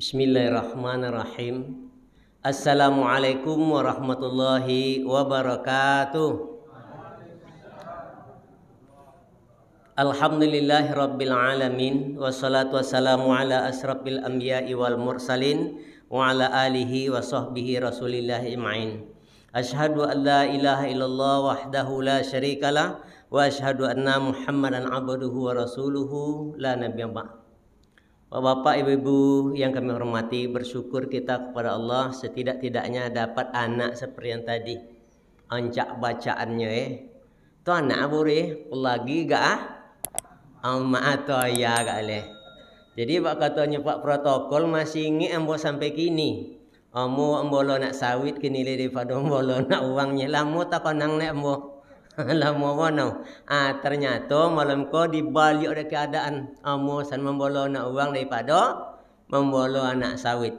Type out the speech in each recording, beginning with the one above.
Bismillahirrahmanirrahim. Assalamualaikum warahmatullahi wabarakatuh. Alhamdulillahi rabbil alamin. Wassalatu wassalamu ala asrafil anbiya'i wal mursalin wa ala alihi wa sahbihi rasulillahi ajma'in. Asyhadu an la ilaha illallah wahdahu la syarikalah wa asyhadu anna Muhammadan abduhu wa rasuluhu la nabiyya ba'd. Bapak, ibu-ibu yang kami hormati, bersyukur kita kepada Allah setidak-tidaknya dapat anak seperti yang tadi. Ancak bacaannya tu anak boleh lagi gak atau ya gak leh. Jadi pak katanya Pak protokol masih ingat ambo sampai kini. Ambo lo nak sawit kini le daripada ambo lo nak uangnya lama tak konang nek ambo. Lama mana? Ternyata malam kau dibalik ada keadaan amo san membolo nak uang daripada membolo anak sawit.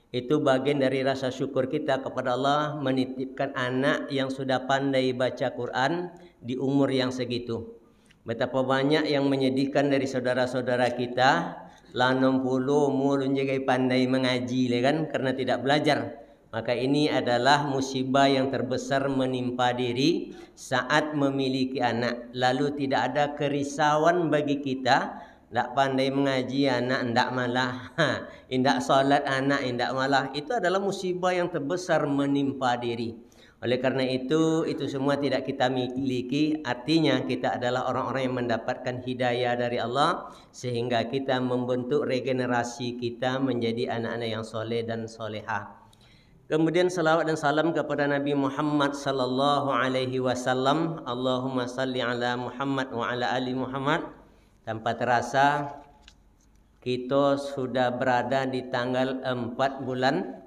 Itu bagian dari rasa syukur kita kepada Allah menitipkan anak yang sudah pandai baca Quran di umur yang segitu. Betapa banyak yang menyedihkan dari saudara-saudara kita lah 60 umur juga pandai mengaji kan karena tidak belajar. Maka ini adalah musibah yang terbesar menimpa diri saat memiliki anak. Lalu tidak ada kerisauan bagi kita. Tak pandai mengaji anak, tidak malah. Tidak solat anak, tidak malah. Itu adalah musibah yang terbesar menimpa diri. Oleh karena itu semua tidak kita miliki. Artinya kita adalah orang-orang yang mendapatkan hidayah dari Allah. Sehingga kita membentuk regenerasi kita menjadi anak-anak yang soleh dan solehah. Kemudian salawat dan salam kepada Nabi Muhammad sallallahu alaihi wasallam. Allahumma salli ala Muhammad wa ala ali Muhammad. Tanpa terasa kita sudah berada di tanggal 4 bulan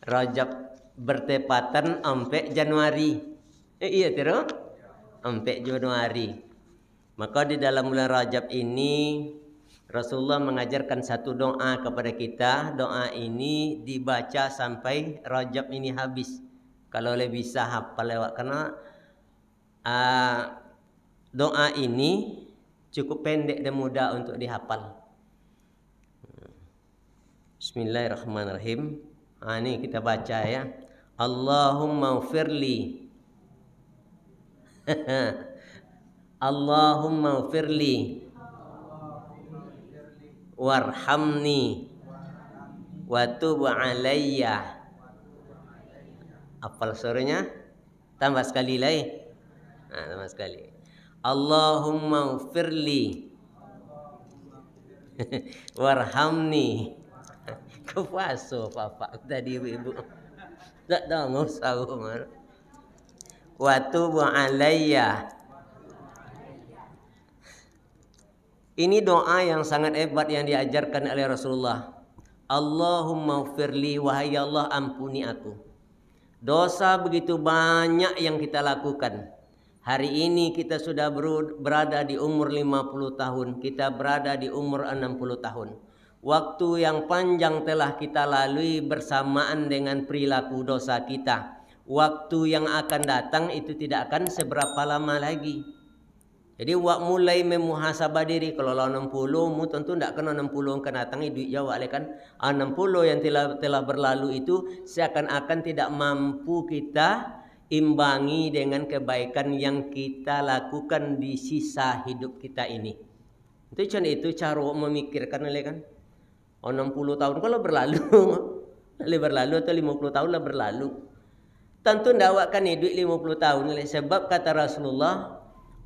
Rajab, bertepatan 4 Januari. Iya tidak? 4 Januari. Maka di dalam bulan Rajab ini Rasulullah mengajarkan satu doa kepada kita. Doa ini dibaca sampai Rajab ini habis. Kalau lebih bisa hafal lewat. Karena doa ini cukup pendek dan mudah untuk dihafal. Bismillahirrahmanirrahim. Ini kita baca ya. Allahumma ufirli. Allahumma ufirli. Warhamni wa tub alayya. Hafal suruhnya? Tambah sekali lagi. Tambah sekali. Allahumma ufirli warhamni. Kepuaso papa tadi ibu. Tak tahu sahur. Wa tub alayya. Ini doa yang sangat hebat yang diajarkan oleh Rasulullah. Allahumma ufirli, wahai Allah ampuni aku. Dosa begitu banyak yang kita lakukan. Hari ini kita sudah berada di umur 50 tahun. Kita berada di umur 60 tahun. Waktu yang panjang telah kita lalui bersamaan dengan perilaku dosa kita. Waktu yang akan datang itu tidak akan seberapa lama lagi. Jadi wak mulai memuhasabah diri. Kalau 60 mu tentu tidak kena 60 akan datang duit jawab kan 60 yang telah berlalu itu seakan-akan tidak mampu kita imbangi dengan kebaikan yang kita lakukan di sisa hidup kita ini. Itu cara memikirkan kan 60 tahun kalau berlalu atau 50 tahun lah berlalu. Tentu tidak akan hidup 50 tahun sebab kata Rasulullah,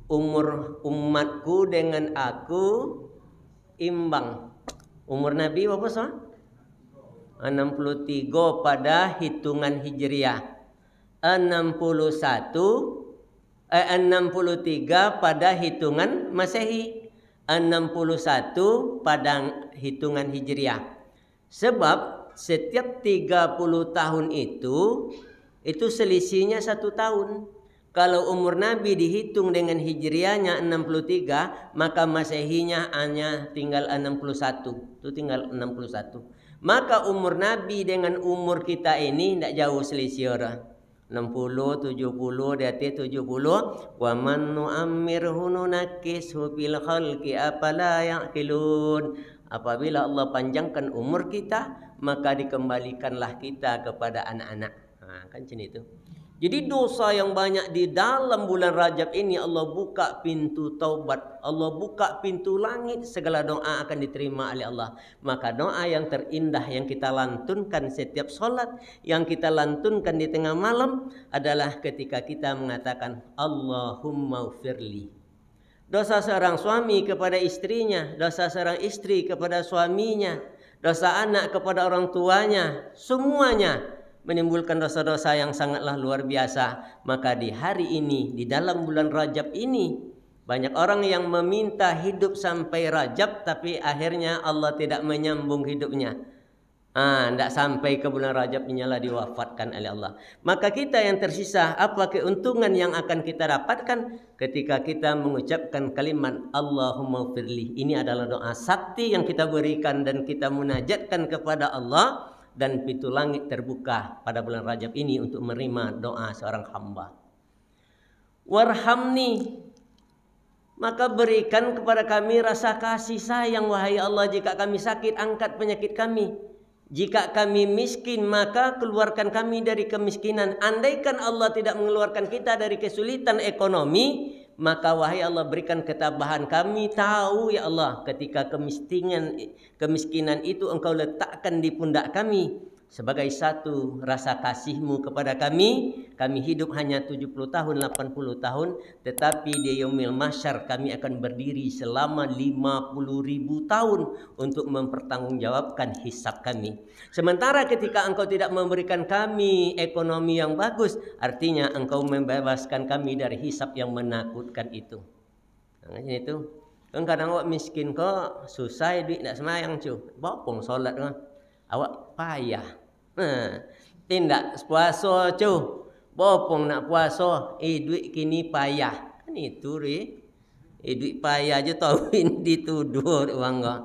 umur umatku dengan aku imbang. Umur Nabi berapa sah? 63 pada hitungan Hijriah. 63 pada hitungan Masehi. 61 pada hitungan Hijriah. Sebab setiap 30 tahun itu selisihnya 1 tahun. Kalau umur Nabi dihitung dengan Hijriahnya 63, maka Masehinya hanya tinggal 61. Itu tinggal 61. Maka umur Nabi dengan umur kita ini tidak jauh selisih orang. 60, 70, di atas 70. Wa man nu'ammirhu nunakkishu fil khalqi afala ya'qilun. Apabila Allah panjangkan umur kita, maka dikembalikanlah kita kepada anak-anak. Kan macam itu. Jadi dosa yang banyak di dalam bulan Rajab ini, Allah buka pintu taubat, Allah buka pintu langit, segala doa akan diterima oleh Allah. Maka doa yang terindah yang kita lantunkan setiap solat, yang kita lantunkan di tengah malam adalah ketika kita mengatakan Allahumma ufirli. Dosa seorang suami kepada istrinya, dosa seorang istri kepada suaminya, dosa anak kepada orang tuanya, semuanya menimbulkan dosa-dosa yang sangatlah luar biasa. Maka di hari ini, di dalam bulan Rajab ini, banyak orang yang meminta hidup sampai Rajab, tapi akhirnya Allah tidak menyambung hidupnya. Tidak sampai ke bulan Rajab inyalah diwafatkan oleh Allah. Maka kita yang tersisa, apa keuntungan yang akan kita dapatkan ketika kita mengucapkan kalimat Allahumma firli. Ini adalah doa sakti yang kita berikan dan kita munajatkan kepada Allah, dan pintu langit terbuka pada bulan Rajab ini untuk menerima doa seorang hamba. Warhamni, maka berikan kepada kami rasa kasih sayang wahai Allah. Jika kami sakit, angkat penyakit kami. Jika kami miskin, maka keluarkan kami dari kemiskinan. Andaikan Allah tidak mengeluarkan kita dari kesulitan ekonomi, maka wahai Allah berikan ketabahan. Kami tahu ya Allah ketika kemiskinan itu Engkau letakkan di pundak kami sebagai satu rasa kasih-Mu kepada kami. Kami hidup hanya 70 tahun, 80 tahun, tetapi di yaumil mahsyar kami akan berdiri selama 50.000 tahun untuk mempertanggungjawabkan hisab kami. Sementara ketika Engkau tidak memberikan kami ekonomi yang bagus, artinya Engkau membebaskan kami dari hisab yang menakutkan itu. Makanya itu, kan kadang awak miskin kok, susah duit nak semayang cu, bopong solat kan, awak payah. Tindak puasa cu, bopong nak puasa, duit kini payah. Kan itu duit payah je tahu dituduh orang kau.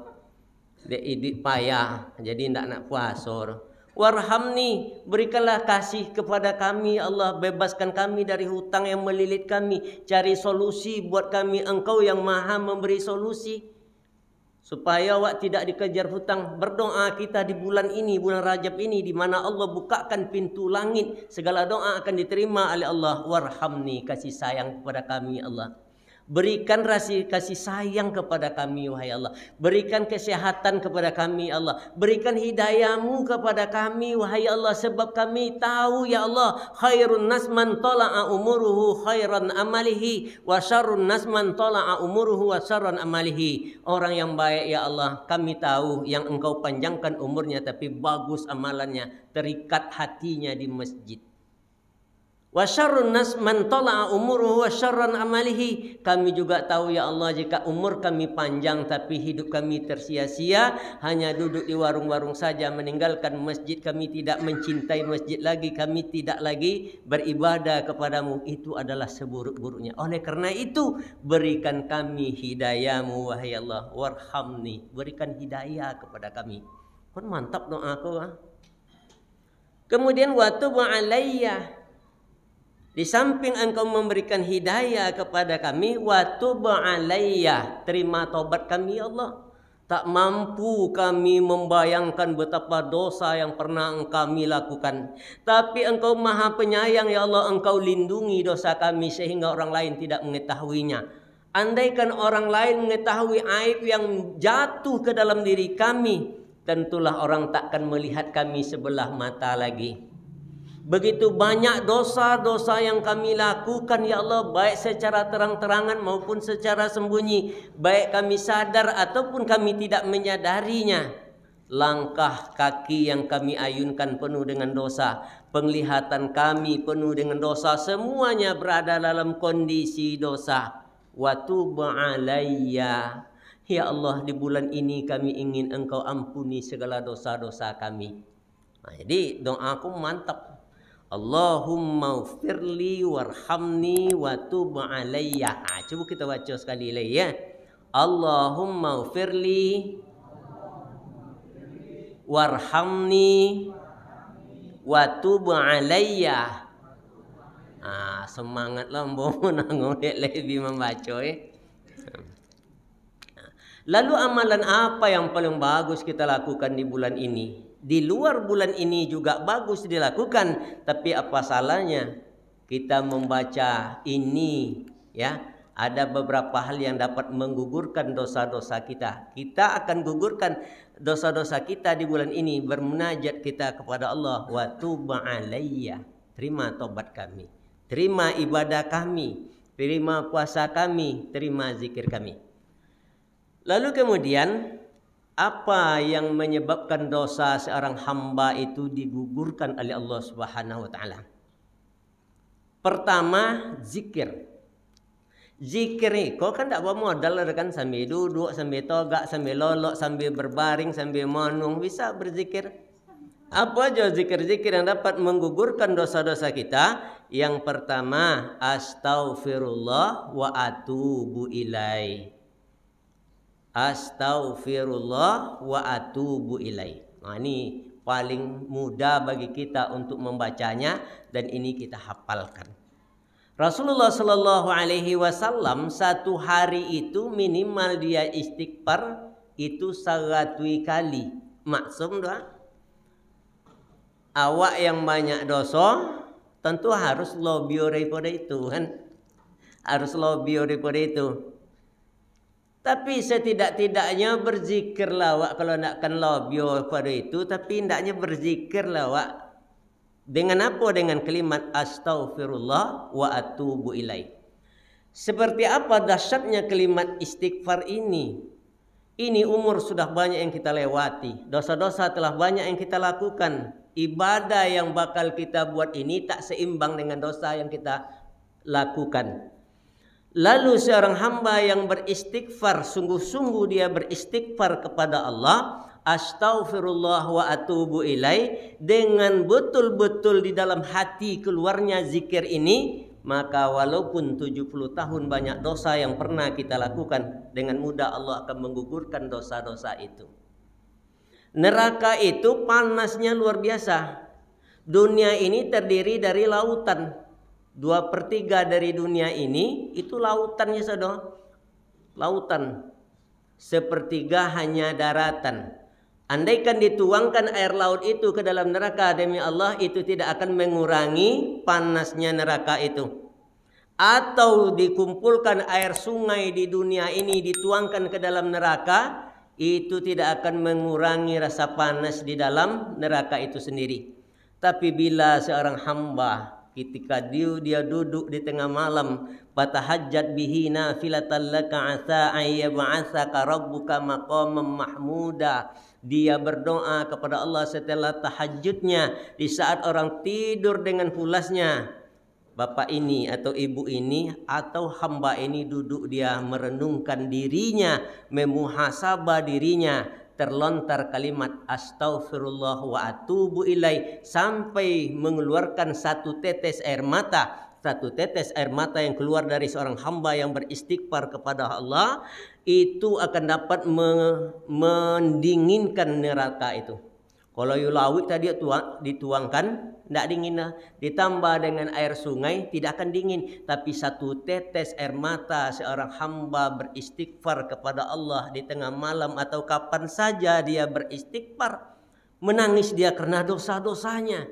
Duit payah, jadi ndak nak puasa. Warhamni, berikanlah kasih kepada kami Allah, bebaskan kami dari hutang yang melilit kami, cari solusi buat kami. Engkau yang maha memberi solusi. Supaya awak tidak dikejar hutang. Berdoa kita di bulan ini, bulan Rajab ini, di mana Allah bukakan pintu langit, segala doa akan diterima oleh Allah. Warhamni, kasih sayang kepada kami Allah. Berikan kasih sayang kepada kami wahai Allah. Berikan kesehatan kepada kami Allah. Berikan hidayah-Mu kepada kami wahai Allah. Sebab kami tahu ya Allah, khairun nas man tala'a umuruhu khairan amalihi, wa syarrun nas man tala'a umuruhu wa syarran amalihi. Orang yang baik ya Allah, kami tahu yang Engkau panjangkan umurnya tapi bagus amalannya, terikat hatinya di masjid. Wa syarrun nas man tala'a umuruhu wa syarran amalihi. Kami juga tahu ya Allah, jika umur kami panjang tapi hidup kami tersia-sia, hanya duduk di warung-warung saja, meninggalkan masjid, kami tidak mencintai masjid lagi, kami tidak lagi beribadah kepadamu, itu adalah seburuk-buruknya. Oleh karena itu, berikan kami hidayah-Mu wahai Allah. Warhamni, berikan hidayah kepada kami. Kan mantap doa aku. Kemudian wa tub alayya, di samping Engkau memberikan hidayah kepada kami, wa tub alayya, terima taubat kami ya Allah. Tak mampu kami membayangkan betapa dosa yang pernah kami lakukan, tapi Engkau maha penyayang ya Allah. Engkau lindungi dosa kami sehingga orang lain tidak mengetahuinya. Andaikan orang lain mengetahui aib yang jatuh ke dalam diri kami, tentulah orang takkan melihat kami sebelah mata lagi. Begitu banyak dosa-dosa yang kami lakukan ya Allah, baik secara terang-terangan maupun secara sembunyi, baik kami sadar ataupun kami tidak menyadarinya. Langkah kaki yang kami ayunkan penuh dengan dosa, penglihatan kami penuh dengan dosa, semuanya berada dalam kondisi dosa. Wa tub alayya, ya Allah, di bulan ini kami ingin Engkau ampuni segala dosa-dosa kami. Jadi doaku mantap. Allahumma ufirli warhamni wa tub alayya. Coba kita baca sekali lagi ya. Allahumma ufirli warhamni wa tub alayya. Semangatlah mbok nangong dek lebih membaca Lalu amalan apa yang paling bagus kita lakukan di bulan ini? Di luar bulan ini juga bagus dilakukan, tapi apa salahnya kita membaca ini, ya? Ada beberapa hal yang dapat menggugurkan dosa-dosa kita. Kita akan gugurkan dosa-dosa kita di bulan ini, bermunajat kita kepada Allah, wa tuba alayya. Terima tobat kami, terima ibadah kami, terima puasa kami, terima zikir kami. Lalu kemudian, apa yang menyebabkan dosa seorang hamba itu digugurkan oleh Allah Subhanahu wa taala? Pertama, zikir. Zikir ni kau kan tak bawa modal kan, sambil duduk, sambil togak, sambil lolok, sambil berbaring, sambil menung bisa berzikir. Apa aja zikir-zikir yang dapat menggugurkan dosa-dosa kita? Yang pertama, astaghfirullah wa atubu ilai. Astaghfirullah wa atubu ilai. Nah, ini paling mudah bagi kita untuk membacanya dan ini kita hafalkan. Rasulullah Shallallahu Alaihi Wasallam satu hari itu minimal dia istighfar itu 100 kali. Maksum doa. Awak yang banyak dosa tentu harus lebih daripada itu kan, harus lebih daripada itu. Tapi setidak-tidaknya berzikirlah awak, kalau nakkan lebih daripada itu, tapi hendaknya berzikirlah awak. Dengan apa? Dengan kalimat astaghfirullah wa atubu ilaih. Seperti apa dahsyatnya kalimat istighfar ini? Ini umur sudah banyak yang kita lewati, dosa-dosa telah banyak yang kita lakukan. Ibadah yang bakal kita buat ini tak seimbang dengan dosa yang kita lakukan. Lalu seorang hamba yang beristighfar, sungguh-sungguh dia beristighfar kepada Allah, astaghfirullah wa atubu ilai, dengan betul-betul di dalam hati keluarnya zikir ini, maka walaupun 70 tahun banyak dosa yang pernah kita lakukan, dengan mudah Allah akan menggugurkan dosa-dosa itu. Neraka itu panasnya luar biasa. Dunia ini terdiri dari lautan. 2/3 dari dunia ini itu lautannya saudara. Lautan. 1/3 hanya daratan. Andaikan dituangkan air laut itu ke dalam neraka, demi Allah itu tidak akan mengurangi panasnya neraka itu. Atau dikumpulkan air sungai di dunia ini dituangkan ke dalam neraka, itu tidak akan mengurangi rasa panas di dalam neraka itu sendiri. Tapi bila seorang hamba ketika dia duduk di tengah malam, fatahajjat bihi nafilatan laka asa ayyab'atsaka rabbuka maqaman mahmuda, dia berdoa kepada Allah setelah tahajudnya di saat orang tidur dengan pulasnya. Bapak ini atau ibu ini atau hamba ini duduk dia merenungkan dirinya, memuhasabah dirinya, terlontar kalimat astaghfirullah wa atubu ilai sampai mengeluarkan satu tetes air mata. Satu tetes air mata yang keluar dari seorang hamba yang beristighfar kepada Allah itu akan dapat mendinginkan neraka itu. Kalau yulawik tadi dituangkan tidak dingin, ditambah dengan air sungai tidak akan dingin. Tapi satu tetes air mata seorang hamba beristighfar kepada Allah di tengah malam atau kapan saja dia beristighfar, menangis dia karena dosa-dosanya.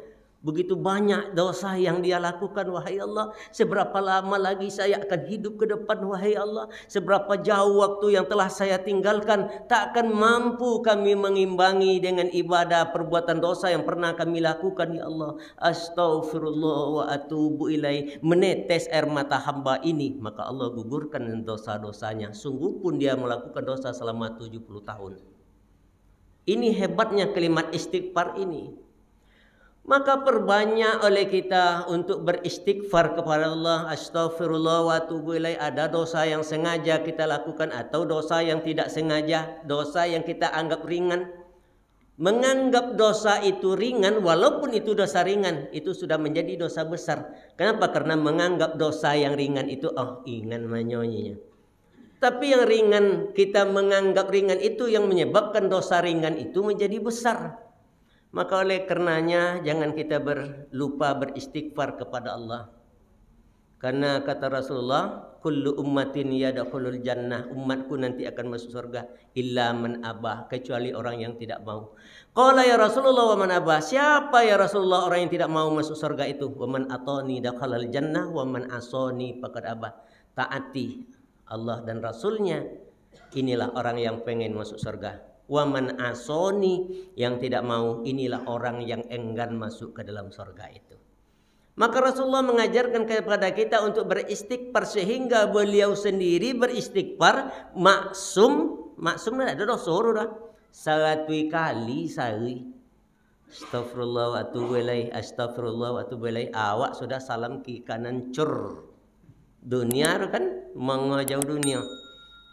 Begitu banyak dosa yang dia lakukan, wahai Allah, seberapa lama lagi saya akan hidup ke depan, wahai Allah, seberapa jauh waktu yang telah saya tinggalkan, tak akan mampu kami mengimbangi dengan ibadah perbuatan dosa yang pernah kami lakukan, ya Allah. Astaghfirullah wa atubu ilaih, menetes air mata hamba ini, maka Allah gugurkan dosa-dosanya, sungguh pun dia melakukan dosa selama 70 tahun. Ini hebatnya kalimat istighfar ini. Maka perbanyak oleh kita untuk beristighfar kepada Allah. Astaghfirullah wa atubu ilaih. Ada dosa yang sengaja kita lakukan atau dosa yang tidak sengaja, dosa yang kita anggap ringan. Menganggap dosa itu ringan, walaupun itu dosa ringan, itu sudah menjadi dosa besar. Kenapa? Karena menganggap dosa yang ringan itu ringan manyonyinya. Tapi yang ringan, kita menganggap ringan itu yang menyebabkan dosa ringan itu menjadi besar. Maka oleh karenanya jangan kita lupa beristighfar kepada Allah. Karena kata Rasulullah, kullu ummatin yadkhulul jannah, umatku nanti akan masuk surga illa man abah, kecuali orang yang tidak mau. Qala ya Rasulullah wa man abah, siapa ya Rasulullah orang yang tidak mau masuk surga itu? Wa man atani dakhalal jannah wa man asani faqad abah. Taati Allah dan Rasulnya, inilah orang yang pengen masuk surga. Wa man asani, yang tidak mau, inilah orang yang enggan masuk ke dalam surga itu. Maka Rasulullah mengajarkan kepada kita untuk beristighfar, sehingga beliau sendiri beristighfar maksum ada dosa dah. 100 kali sehari. Astagfirullah wa atubu ilaih, astagfirullah wa atubu ilaih. Awak sudah salam kiri kanan cur. Dunia kan mengajau dunia.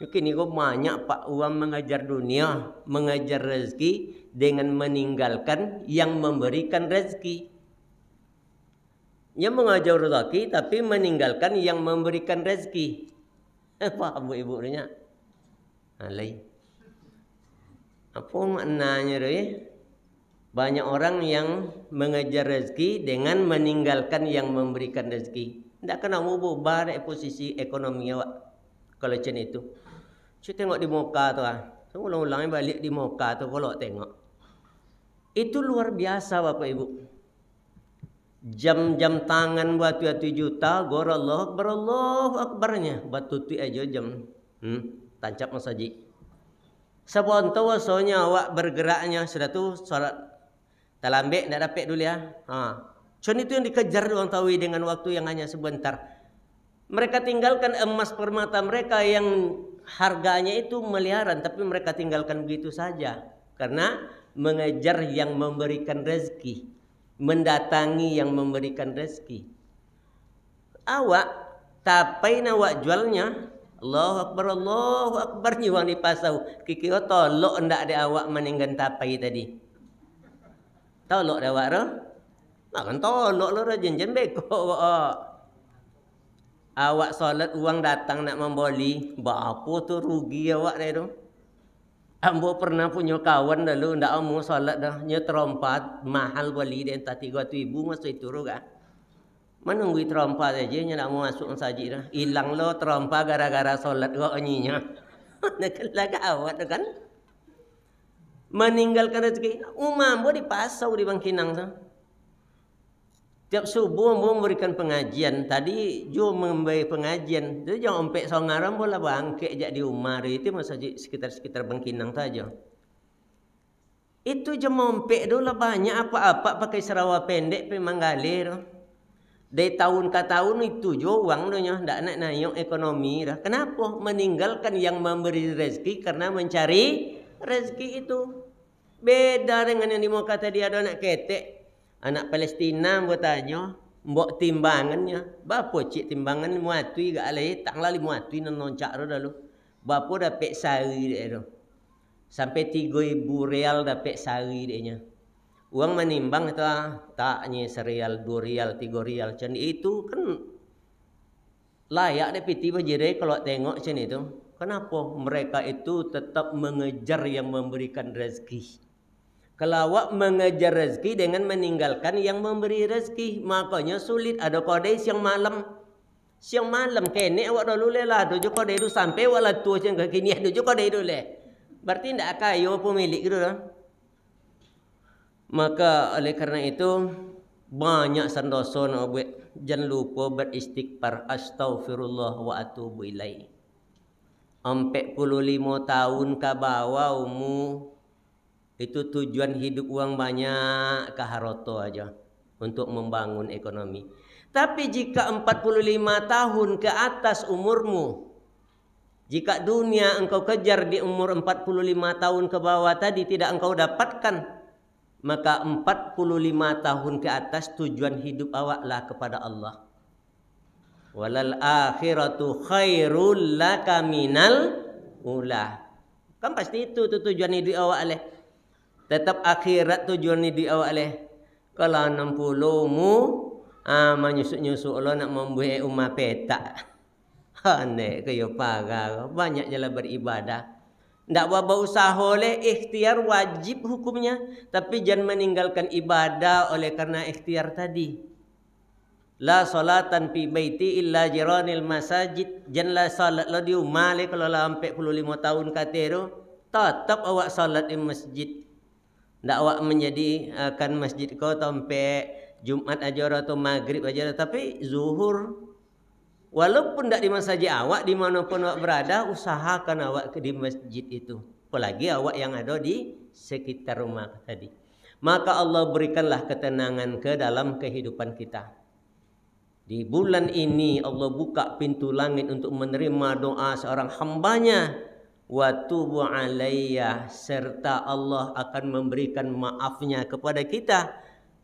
Kini kau banyak pak uang mengajar dunia, mengajar rezeki dengan meninggalkan yang memberikan rezeki. Yang mengajar rezeki tapi meninggalkan yang memberikan rezeki. Paham bu ibu nya? Alai. Apa maknanya doy? Banyak orang yang mengajar rezeki dengan meninggalkan yang memberikan rezeki. Tidak kena ubah posisi ekonomi awak kalau macam itu. Saya tengok di muka tu saya ulang-ulang balik di muka tu kalau tengok. Itu luar biasa Bapak Ibu. Jam-jam tangan buat 7 juta, gorallah Allahu akbarnya batu tu aja jam. Tancap masjid. Sabon tahu soalnya awak bergeraknya sudah tu solat talambek ndak dapat dulu ya. Cuman itu yang dikejar orang tawi dengan waktu yang hanya sebentar. Mereka tinggalkan emas permata mereka yang harganya itu miliaran, tapi mereka tinggalkan begitu saja karena mengejar yang memberikan rezeki, mendatangi yang memberikan rezeki. Awak tapain awak jualnya, Allahu Akbar jiwang di pasau. Kiki tolok ndak ada awak meninggan tapai tadi. Tolok dah awak roh. Makan tolok lo rajin beko. Awak solat uang datang nak memboli, berapa tu rugi awak dah tu. Ambo pernah punya kawan dulu ndak mau solat dah, nya terompat mahal beli dia entah 300,000 masuk itu roga. Menunggu terompat aja nya ndak mau masuk saji dah. Hilang lo terompat gara-gara solat kok nyinya. Nak laga awak tu kan. Meninggalkan rezeki. Umambo di pasau di Bangkinang tu. Tiap subuh mau memberikan pengajian. Tadi Jo memberi pengajian. Jadi jangan ompek songaram bola bangke jak di Umar itu masjid sekitar Bangkinang saja. Itu jam ompek dulu banyak apa-apa pakai serawa pendek memang galir. Dari tahun ke tahun itu jo uang donya ndak nak nayok ekonomi dah. Kenapa? Meninggalkan yang memberi rezeki karena mencari rezeki itu. Beda dengan yang di muka tadi ada anak ketek. Anak Palestina bertanya, mbok timbangannya, bapa cik timbangan muatui gak alai, tak lali muatui nan noncak dah lu. Bapa dapat sehari dia tu. Sampai 3,000 real dapat sehari dia nya. Uang menimbang itu taknya 1 real, 2 real, 3 real. Macam itu kan layak deh piti bajire kalau tengok macam itu. Kenapa mereka itu tetap mengejar yang memberikan rezeki? Kalau awak mengejar rezeki dengan meninggalkan yang memberi rezeki, makanya sulit. Ada kode siang malam. Siang malam kene awak dulu lah. Tujuh kode itu sampai wala tua siang ke kini tujuh kode itu le. Berarti tidak kayo pemilik gitu lah. Maka oleh karena itu banyak sandoso nak buat. Jangan lupa beristighfar, astaghfirullah wa atubu ilaih. 45 tahun ke bawah umur. Itu tujuan hidup uang banyak ke haroto aja untuk membangun ekonomi. Tapi jika 45 tahun ke atas umurmu, jika dunia engkau kejar di umur 45 tahun ke bawah tadi tidak engkau dapatkan, maka 45 tahun ke atas tujuan hidup awaklah kepada Allah. Walal akhiratu khairul laka minal ula. Kan pasti itu tujuan hidup awak leh. Tetap akhirat tujuan hidup awak leh. Kalau 60 mu menyusuk-nyusuk lo nak membuat umat petak. Ane kayo pagar banyak jalan beribadah. Ndak buat usaha leh, ikhtiar wajib hukumnya, tapi jangan meninggalkan ibadah oleh karena ikhtiar tadi. La salatan fi baiti illa jiranil masajid. Janganlah salat lo di rumah le kalau lah 45 tahun kata tu. Tetap awak salat di masjid. Ndak awak menjadi akan masjid kau sampai Jumat aja atau maghrib aja, tapi zuhur walaupun ndak di masjid awak, dimanapun awak berada, usahakan awak di masjid itu. Apalagi awak yang ada di sekitar rumah tadi. Maka Allah berikanlah ketenangan ke dalam kehidupan kita. Di bulan ini Allah buka pintu langit untuk menerima doa seorang hambanya. Wa tubu alayya, serta Allah akan memberikan maafnya kepada kita.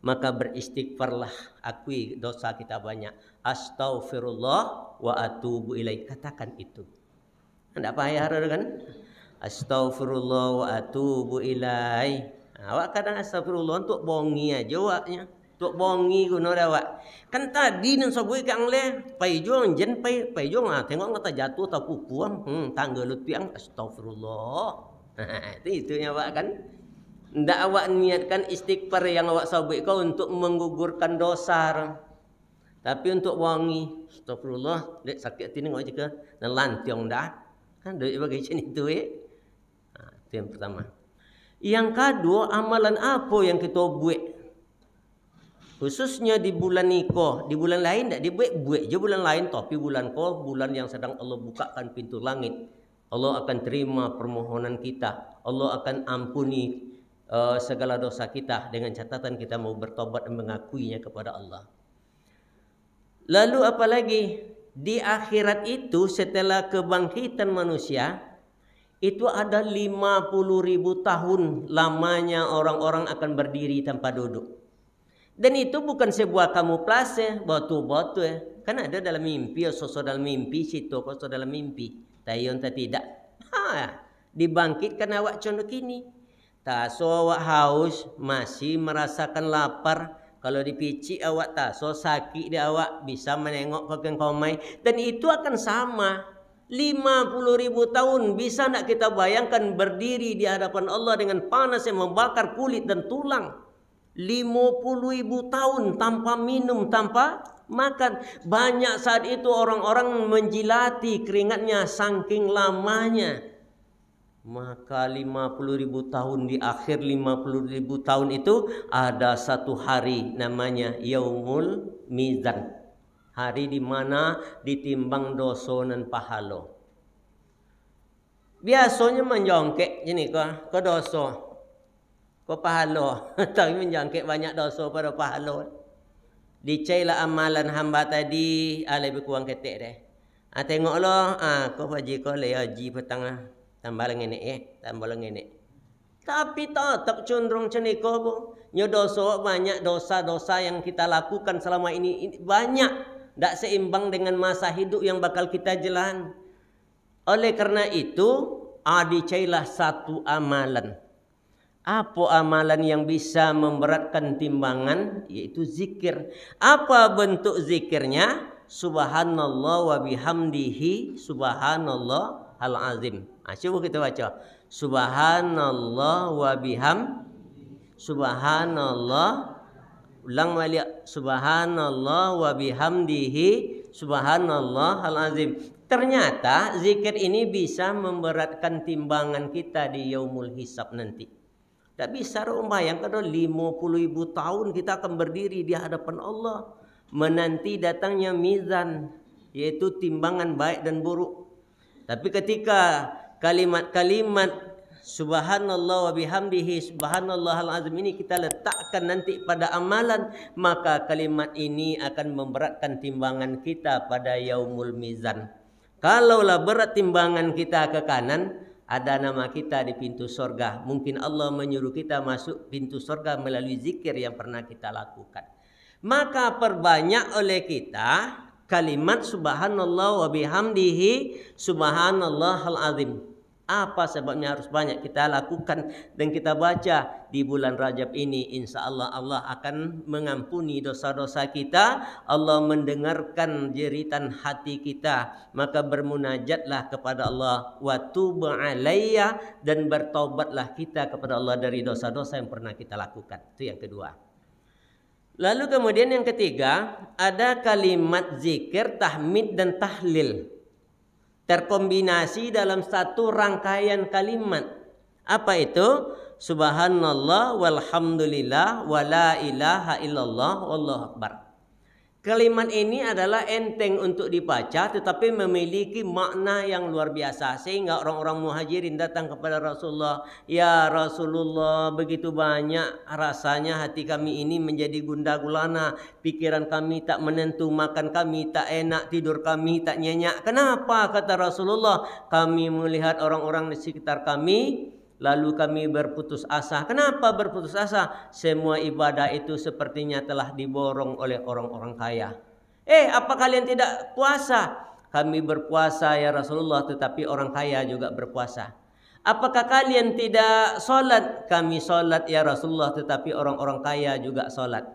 Maka beristighfarlah, akui dosa kita banyak. Astaghfirullah wa atubu ilaih. Katakan itu. Tidak payah kan? Astaghfirullah wa atubu ilaih. Awak kadang astagfirullah untuk bongi aja awaknya. Untuk bongi guna awak. Kan tadi nan sabui kang le, pai jong jen pai jong tengok ngata jatuh tak pupuang, tangga lutiang astagfirullah. Itu nya awak kan. Ndak awak niatkan istighfar yang awak sabui kau untuk menggugurkan dosa. Tapi untuk bongi, astagfirullah, dek sakit tini ngau jeka, nan lantiong dah. Kan dek bagi macam itu itu yang pertama. Yang kedua, amalan apa yang kita buat? Khususnya di bulan niko, di bulan lain tak dibuat je bulan lain, tapi bulan ko, bulan yang sedang Allah bukakan pintu langit. Allah akan terima permohonan kita. Allah akan ampuni segala dosa kita dengan catatan kita mau bertobat dan mengakuinya kepada Allah. Lalu apalagi di akhirat itu setelah kebangkitan manusia, itu ada 50.000 tahun lamanya orang-orang akan berdiri tanpa duduk. Dan itu bukan sebuah kamuflase, batu-batu Kan ada dalam mimpi, sosok dalam mimpi, situ sosok dalam mimpi. Tayon tak tidak. Dibangkitkan awak contoh kini. Taso awak haus, masih merasakan lapar. Kalau dipicik awak taso sakit dia awak bisa menengok ke komai. Dan itu akan sama. 50.000 tahun bisa nak kita bayangkan berdiri di hadapan Allah dengan panas yang membakar kulit dan tulang. 50.000 tahun tanpa minum, tanpa makan. Banyak saat itu orang-orang menjilati keringatnya saking lamanya. Maka 50.000 tahun, di akhir 50.000 tahun itu ada satu hari namanya Yaumul Mizan. Hari di mana ditimbang dosa dan pahala. Biasanya menjongkek ini ke dosa, ke pahala. Tapi menjongkek banyak dosa pada pahala. Dicailah amalan hamba tadi, lebih kurang ketek deh. Tengoklah, kau haji kau le haji petang tambah lagi tambah lagi. Tapi tetap cenderung ceniko bu. Nyo dosa banyak, dosa-dosa yang kita lakukan selama ini banyak. Tak seimbang dengan masa hidup yang bakal kita jalan. Oleh karena itu, dicailah satu amalan. Apa amalan yang bisa memberatkan timbangan? Yaitu zikir. Apa bentuk zikirnya? Subhanallah wa bihamdihi subhanallah al-azim. Coba kita baca. Subhanallah wa subhanallah. Ulang balik. Subhanallah wa bihamdihi subhanallah al-azim. Ternyata zikir ini bisa memberatkan timbangan kita di yaumul hisab nanti. Tak bisa membayangkan 50.000 tahun kita akan berdiri di hadapan Allah. Menanti datangnya mizan, yaitu timbangan baik dan buruk. Tapi ketika kalimat-kalimat subhanallah wa bihamdihi subhanallahal azim ini kita letakkan nanti pada amalan, maka kalimat ini akan memberatkan timbangan kita pada yaumul mizan. Kalaulah berat timbangan kita ke kanan, ada nama kita di pintu surga. Mungkin Allah menyuruh kita masuk pintu surga melalui zikir yang pernah kita lakukan. Maka perbanyak oleh kita kalimat subhanallah wa bihamdihi subhanallahal azim. Apa sebabnya harus banyak kita lakukan dan kita baca di bulan Rajab ini? Insya Allah Allah akan mengampuni dosa-dosa kita. Allah mendengarkan jeritan hati kita. Maka bermunajatlah kepada Allah. Wa tubu alayya, dan bertaubatlah kita kepada Allah dari dosa-dosa yang pernah kita lakukan. Itu yang kedua. Lalu kemudian yang ketiga, ada kalimat zikir, tahmid dan tahlil. Terkombinasi dalam satu rangkaian kalimat. Apa itu? Subhanallah walhamdulillah wala ilaha illallah wallahu akbar. Kalimat ini adalah enteng untuk dibaca tetapi memiliki makna yang luar biasa. Sehingga orang-orang muhajirin datang kepada Rasulullah. Ya Rasulullah, begitu banyak rasanya hati kami ini menjadi gundah gulana. Pikiran kami tak menentu, makan kami tak enak, tidur kami tak nyenyak. Kenapa? Kata Rasulullah, kami melihat orang-orang di sekitar kami, lalu kami berputus asa. Kenapa berputus asa? Semua ibadah itu sepertinya telah diborong oleh orang-orang kaya. Apa kalian tidak puasa? Kami berpuasa ya Rasulullah, tetapi orang kaya juga berpuasa. Apakah kalian tidak sholat? Kami sholat ya Rasulullah, tetapi orang-orang kaya juga sholat.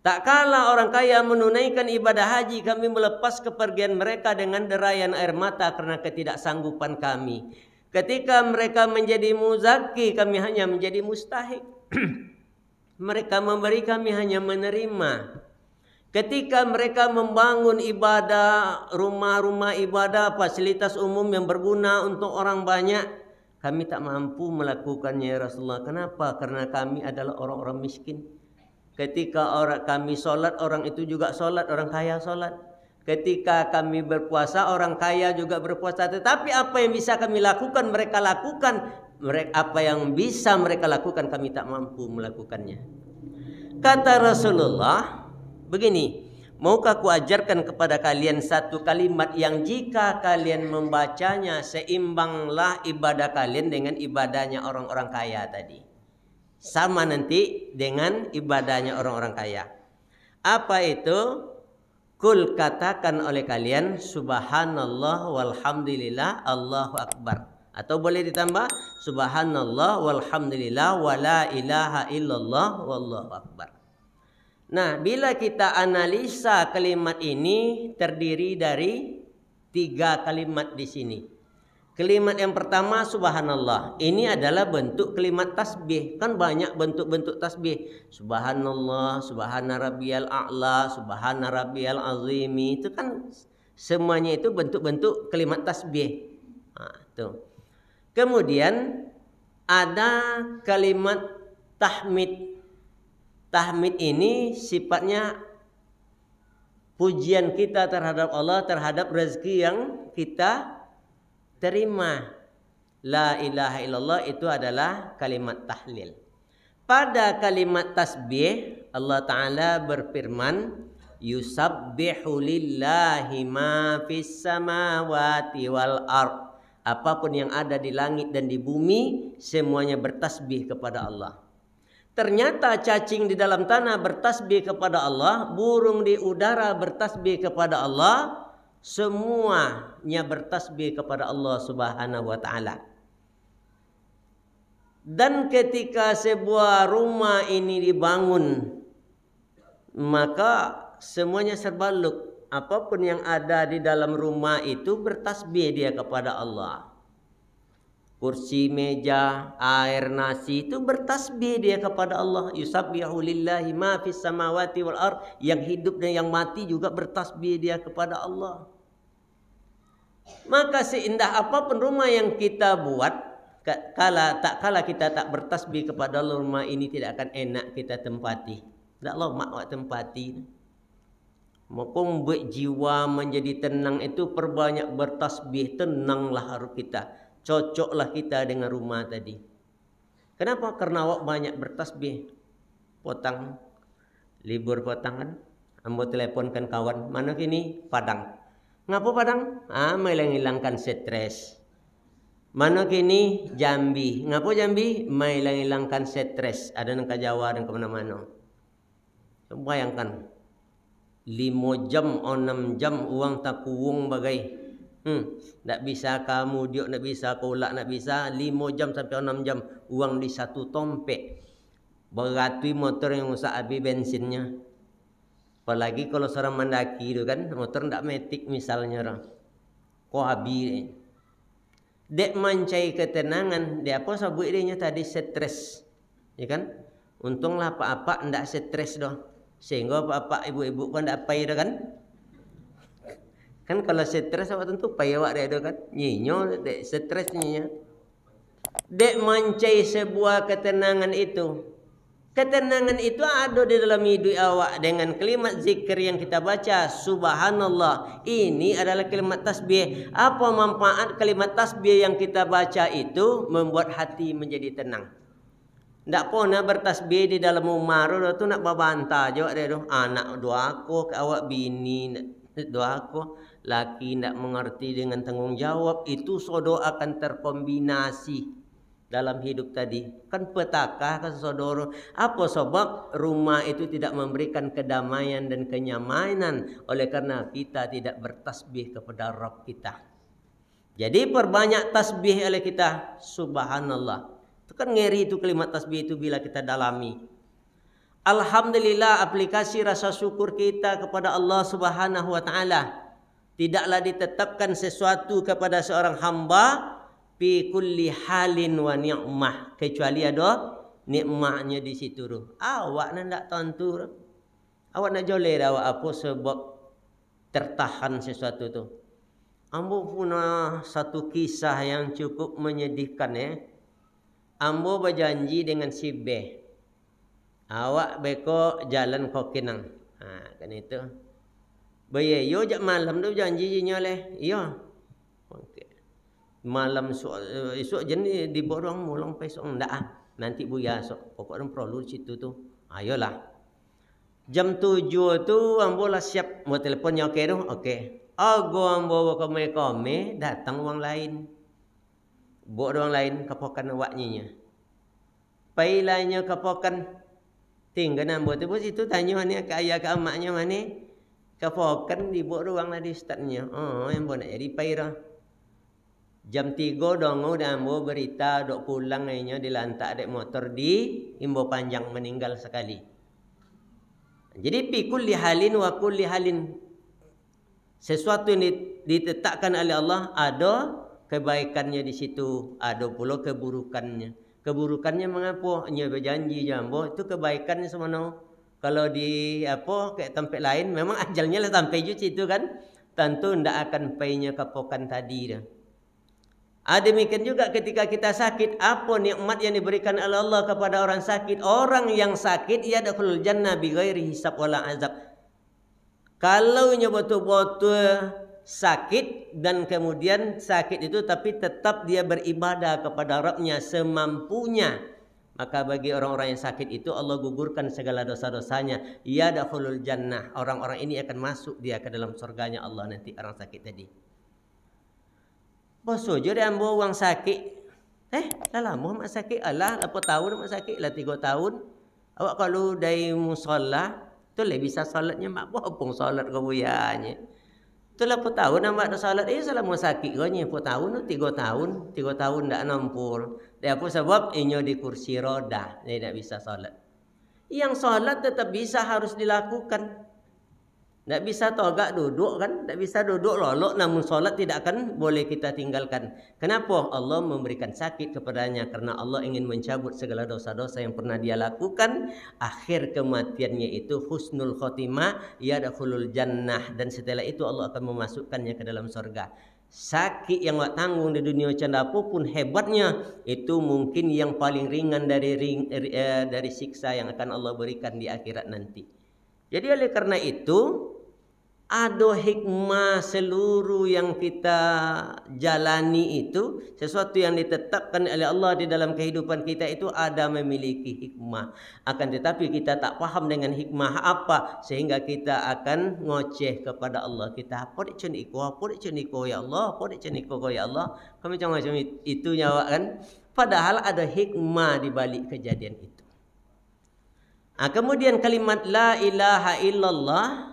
Tak kala orang kaya menunaikan ibadah haji, kami melepas kepergian mereka dengan derayan air mata karena ketidaksanggupan kami. Ketika mereka menjadi muzaki, kami hanya menjadi mustahik. Mereka memberi, kami hanya menerima. Ketika mereka membangun ibadah, rumah-rumah ibadah, fasilitas umum yang berguna untuk orang banyak, kami tak mampu melakukannya ya Rasulullah. Kenapa? Karena kami adalah orang-orang miskin. Ketika kami sholat, orang itu juga sholat, orang kaya sholat. Ketika kami berpuasa, orang kaya juga berpuasa. Tetapi apa yang bisa kami lakukan, mereka lakukan. Apa yang bisa mereka lakukan, kami tak mampu melakukannya. Kata Rasulullah, begini, maukah ku ajarkan kepada kalian satu kalimat yang jika kalian membacanya, seimbanglah ibadah kalian dengan ibadahnya orang-orang kaya tadi. Sama nanti dengan ibadahnya orang-orang kaya. Apa itu? Kul, katakan oleh kalian, subhanallah walhamdulillah Allahu akbar. Atau boleh ditambah, subhanallah walhamdulillah wala ilaha illallah wallahu akbar. Nah, bila kita analisa kalimat ini terdiri dari 3 kalimat di sini. Kalimat yang pertama subhanallah. Ini adalah bentuk kalimat tasbih. Kan banyak bentuk-bentuk tasbih. Subhanallah, subhana rabbiyal a'la, subhana rabbiyal azimi. Itu kan semuanya itu bentuk-bentuk kalimat tasbih. Tuh. Kemudian ada kalimat tahmid. Tahmid ini sifatnya pujian kita terhadap Allah, terhadap rezeki yang kita terima. La ilaha illallah itu adalah kalimat tahlil. Pada kalimat tasbih, Allah Ta'ala berfirman, yusabbihu lillahi ma fis samawati wal ard. Apapun yang ada di langit dan di bumi, semuanya bertasbih kepada Allah. Ternyata cacing di dalam tanah bertasbih kepada Allah, burung di udara bertasbih kepada Allah, semuanya bertasbih kepada Allah Subhanahu wa Ta'ala. Dan ketika sebuah rumah ini dibangun, maka semuanya serbaluk. Apapun yang ada di dalam rumah itu bertasbih dia kepada Allah. Kursi, meja, air, nasi itu bertasbih dia kepada Allah. Yusabbihu lillahi ma fis samawati wal ard. Yang hidup dan yang mati juga bertasbih dia kepada Allah. Maka seindah apapun rumah yang kita buat, tak kala kita tak bertasbih kepada Allah, rumah ini tidak akan enak kita tempati. Tak Allah mak tempati. Maka membuat jiwa menjadi tenang itu perbanyak bertasbih, tenanglah harus kita. Cocoklah kita dengan rumah tadi. Kenapa? Karena awak banyak bertasbih. Potang, libur potangan, ambo teleponkan kawan, mana kini Padang. Ngapa Padang? Hilangkan stres. Mana kini Jambi. Ngapa Jambi? Hilangkan stres. Ada nang ke Jawa dan kemana-mana. Bayangkan 5 jam, 6 jam uang tak kuung bagai. Tak bisa kamu diok, tak bisa kolak, tak bisa 5 jam sampai 6 jam uang di satu tompek. Beratui motor yang usah habis bensinnya. Apalagi kalau seorang mendaki itu kan, motor tak metik misalnya orang. Kok habis. Dek mancai ketenangan, dia apa sabuk dia tadi stres. Ya kan? Untunglah apa-apa ndak stres doh. Sehingga bapak ibu-ibu pun tak payah dah kan. Kan kalau stres awak tentu payah awak dah kan. Nyinyo dek stresnya. Dek mancai sebuah ketenangan itu. Ketenangan itu ada di dalam hidup awak dengan kalimat zikir yang kita baca. Subhanallah. Ini adalah kalimat tasbih. Apa manfaat kalimat tasbih yang kita baca itu? Membuat hati menjadi tenang. Tak pernah bertasbih di dalam rumah tu nak berbantah je dia tu. Anak doaku ke awak bini doaku. Laki tak mengerti dengan tanggung jawab. Itu sodo akan terkombinasi dalam hidup tadi. Kan petaka kan saudara. Apa sebab rumah itu tidak memberikan kedamaian dan kenyamanan? Oleh karena kita tidak bertasbih kepada Rabb kita. Jadi perbanyak tasbih oleh kita. Subhanallah. Itu kan ngeri itu kalimat tasbih itu bila kita dalami. Alhamdulillah, aplikasi rasa syukur kita kepada Allah Subhanahu wa taala. Tidaklah ditetapkan sesuatu kepada seorang hamba fi kulli halin wa ni'mah, kecuali ada nikmatnya di situ tu. Awak nak tentu. Awak nak joleh awak apa sebab tertahan sesuatu tu. Ambo punya satu kisah yang cukup menyedihkan Ambo berjanji dengan si B. Awak beko jalan Kokinang. Kan itu. Bayo jak malam tu janjinya leh. Iya. Okey. Malam esok jenis di borong mulang besok ndak nanti buya esok. Pokoknya perlu situ tu. Ayolah. Jam 7 tu ambo lah siap mau teleponnya okey tu. Okey. Ago ambo kome datang orang lain. Buat orang lain kapokan awaknya. Pailanya kapokan tinggal ambo tu situ tanya mana ke ayah ke amaknya mana. Kapokan dibuat ruang lah di ustaznya. Yang nak jadi paira. Jam 3 dongo dan ambo berita dok pulang lainnya dilantak dek motor di Imbo Panjang meninggal sekali. Jadi fi kulli halin wa kulli halin, sesuatu yang ditetapkan oleh Allah ada kebaikannya di situ, ada pula keburukannya. Keburukannya mengapa? Nya berjanji jambo itu kebaikannya semana. Kalau di apa kayak tempat lain memang ajalnya lah sampai je situ kan. Tentu ndak akan painya kapokan tadi dah. Demikian juga ketika kita sakit, apa nikmat yang diberikan oleh Allah kepada orang sakit? Orang yang sakit ia dakhulul jannah bighairi hisab wala azab. Kalau nya betul-betul sakit dan kemudian sakit itu tapi tetap dia beribadah kepada Rabbnya semampunya, maka bagi orang-orang yang sakit itu Allah gugurkan segala dosa-dosanya. Ia dakhulul jannah. Orang-orang ini akan masuk dia ke dalam surganya Allah nanti orang sakit tadi. Boso je dia ambil orang sakit. Dah lama mak sakit. Alah, berapa tahun mak sakit? Lah 3 tahun. Awak kalau dari musola, tu lah bisa salatnya mak apa salat kau buyanya. Tu lah 4 tahun mak dah salat. Selama sakit kau ni 4 tahun, 3 tahun. 3 tahun dah nampur. Dia apa sebab? Inyo di kursi roda. Dia tak bisa salat. Yang salat tetap bisa harus dilakukan. Tak bisa togak duduk kan? Tak bisa duduk lolok namun solat tidak akan boleh kita tinggalkan. Kenapa? Allah memberikan sakit kepadanya karena Allah ingin mencabut segala dosa-dosa yang pernah dia lakukan. Akhir kematiannya itu husnul khotimah, yadkhulul jannah, dan setelah itu Allah akan memasukkannya ke dalam surga. Sakit yang awak tanggung di dunia canda apapun hebatnya, itu mungkin yang paling ringan dari siksa yang akan Allah berikan di akhirat nanti. Jadi oleh karena itu ada hikmah seluruh yang kita jalani itu, sesuatu yang ditetapkan oleh Allah di dalam kehidupan kita itu ada memiliki hikmah. Akan tetapi kita tak faham dengan hikmah apa sehingga kita akan ngoceh kepada Allah. Kita apa dik ceniko ya Allah, apa dik ceniko ya Allah. Kami macam itu nyawa kan. Padahal ada hikmah di balik kejadian itu. Kemudian kalimat la ilaha illallah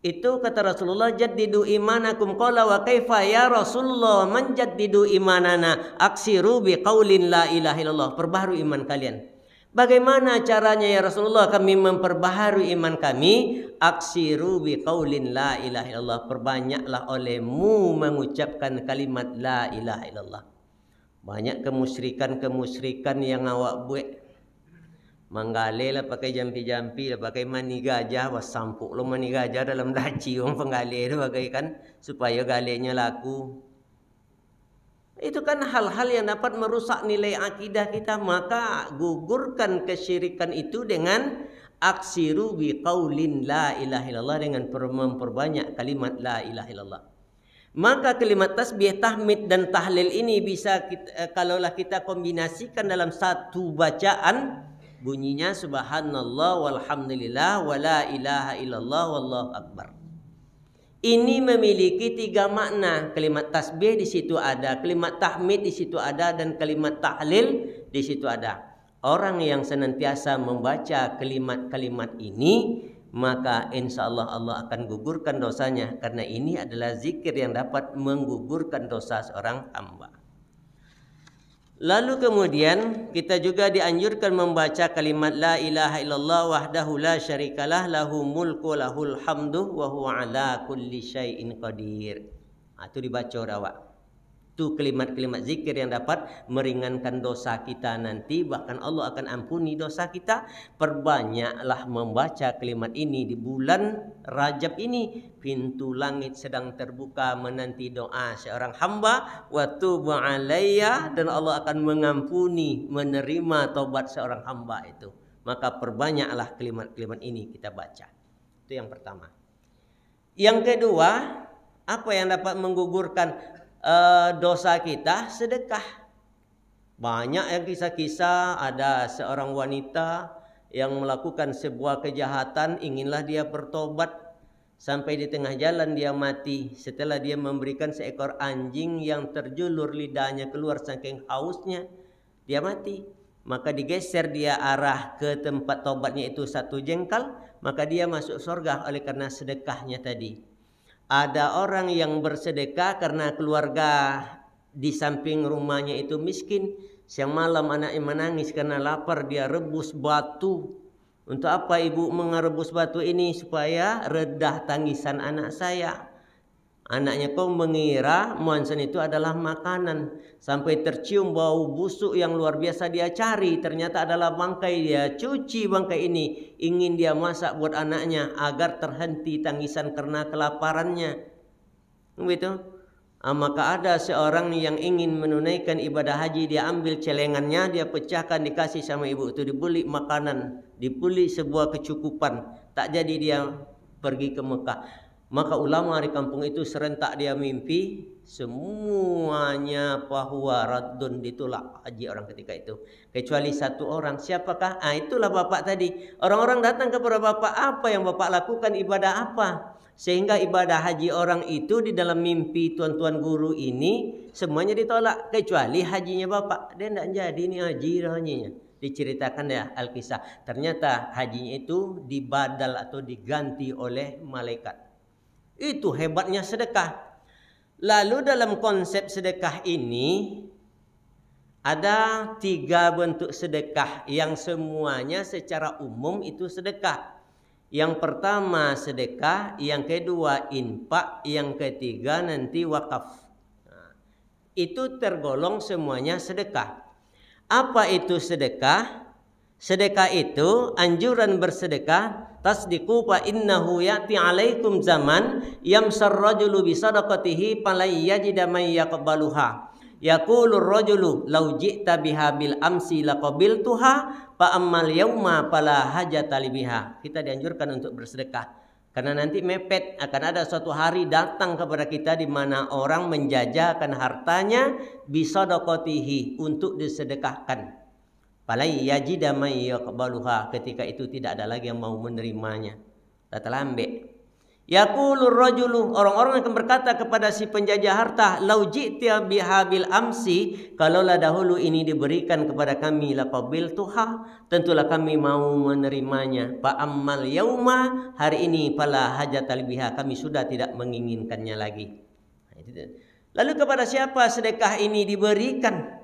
itu kata Rasulullah, jaddidu imanakum. Qala wa kaifa ya Rasulullah man jaddidu imanana? Aksiru bi qaulin la ilaha illallah. Perbaharui iman kalian. Bagaimana caranya ya Rasulullah kami memperbaharui iman kami? Aksiru bi qaulin la ilaha illallah. Perbanyaklah olehmu mengucapkan kalimat la ilaha illallah. Banyak kemusyrikan yang awak buat. Menggale lah pakai jampi-jampi lah, pakai mani gajah, was sampuk lo mani gajah dalam daci orang penggale itu bagaikan supaya galenya laku. Itu kan hal-hal yang dapat merusak nilai akidah kita. Maka gugurkan kesyirikan itu dengan aksiru biqaulin la ilaha illallah, dengan memperbanyak kalimat la ilaha illallah. Maka kalimat tasbih, tahmid dan tahlil ini bisa kita, kalaulah kita kombinasikan dalam satu bacaan, bunyinya subhanallah walhamdulillah wala ilaha illallah wallahu akbar. Ini memiliki 3 makna. Kalimat tasbih di situ ada, kalimat tahmid di situ ada, dan kalimat tahlil di situ ada. Orang yang senantiasa membaca kalimat-kalimat ini, maka insya Allah Allah akan gugurkan dosanya, karena ini adalah zikir yang dapat menggugurkan dosa seorang hamba. Lalu kemudian kita juga dianjurkan membaca kalimat la ilaha illallah wahdahu la syarikalah lahu mulku lahul hamdu wa huwa ala kulli syai'in qadir. Itu dibaca awak. Itu kalimat-kalimat zikir yang dapat meringankan dosa kita nanti, bahkan Allah akan ampuni dosa kita. Perbanyaklah membaca kalimat ini di bulan Rajab ini. Pintu langit sedang terbuka menanti doa seorang hamba. Wa tubu alayya, dan Allah akan mengampuni, menerima taubat seorang hamba itu. Maka perbanyaklah kalimat-kalimat ini kita baca. Itu yang pertama. Yang kedua, apa yang dapat menggugurkan dosa kita? Sedekah. Banyak yang kisah-kisah, ada seorang wanita yang melakukan sebuah kejahatan, inginlah dia bertobat, sampai di tengah jalan dia mati setelah dia memberikan seekor anjing yang terjulur lidahnya keluar saking hausnya, dia mati. Maka digeser dia arah ke tempat tobatnya itu 1 jengkal, maka dia masuk surga oleh karena sedekahnya tadi. Ada orang yang bersedekah karena keluarga di samping rumahnya itu miskin. Siang malam anaknya menangis karena lapar, dia rebus batu. Untuk apa ibu mengerebus batu ini? Supaya redah tangisan anak saya. Anaknya kau mengira monsen itu adalah makanan. Sampai tercium bau busuk yang luar biasa, dia cari. Ternyata adalah bangkai. Dia cuci bangkai ini. Ingin dia masak buat anaknya agar terhenti tangisan karena kelaparannya. Begitu. Maka ada seorang yang ingin menunaikan ibadah haji. Dia ambil celengannya, dia pecahkan, dikasih sama ibu itu. Dibeli makanan, dibeli sebuah kecukupan. Tak jadi dia pergi ke Mekah. Maka ulama di kampung itu serentak dia mimpi, semuanya bahwa raddun, ditolak haji orang ketika itu, kecuali 1 orang. Siapakah? Itulah bapak tadi. Orang-orang datang kepada bapak, apa yang bapak lakukan, ibadah apa? Sehingga ibadah haji orang itu di dalam mimpi tuan-tuan guru ini semuanya ditolak, kecuali hajinya bapak. Dia tidak jadi ini haji hajinya. Diceritakan ya Alkisah, ternyata hajinya itu dibadal atau diganti oleh malaikat. Itu hebatnya sedekah. Lalu dalam konsep sedekah ini ada 3 bentuk sedekah yang semuanya secara umum itu sedekah. Yang pertama sedekah, yang kedua infak, yang ketiga nanti wakaf. Itu tergolong semuanya sedekah. Apa itu sedekah? Sedekah itu anjuran bersedekah. Tasdiqu fa innahu ya'ti 'alaikum zaman yamsar rajulu bi sadaqatihi falay yajida may yaqbaluha. Yaqulur rajulu law ji'ta biha bil amsi laqabiltuha fa ammal yauma fala hajata biha. Kita dianjurkan untuk bersedekah karena nanti mepet, akan ada suatu hari datang kepada kita di mana orang menjajakan hartanya bi sadaqatihi, untuk disedekahkan. Falai yajida may yaqbaluha, ketika itu tidak ada lagi yang mau menerimanya. Tata lambe. Yaqulur rajulu, orang-orang akan berkata kepada si penjajah harta, lau ji'ta biha bil amsi, kalaulah dahulu ini diberikan kepada kami laqabiltuha, tentulah kami mau menerimanya. Fa ammal yauma, hari ini fala hajata biha, kami sudah tidak menginginkannya lagi. Lalu kepada siapa sedekah ini diberikan?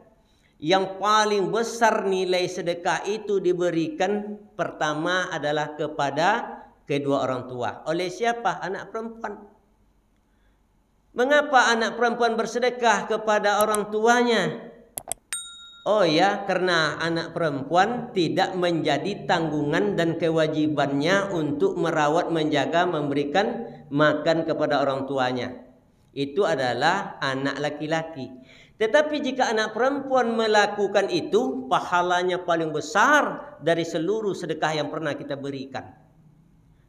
Yang paling besar nilai sedekah itu diberikan pertama adalah kepada kedua orang tua. Oleh siapa? Anak perempuan. Mengapa anak perempuan bersedekah kepada orang tuanya? Oh ya, karena anak perempuan tidak menjadi tanggungan dan kewajibannya untuk merawat, menjaga, memberikan makan kepada orang tuanya. Itu adalah anak laki-laki. Tetapi jika anak perempuan melakukan itu, pahalanya paling besar dari seluruh sedekah yang pernah kita berikan.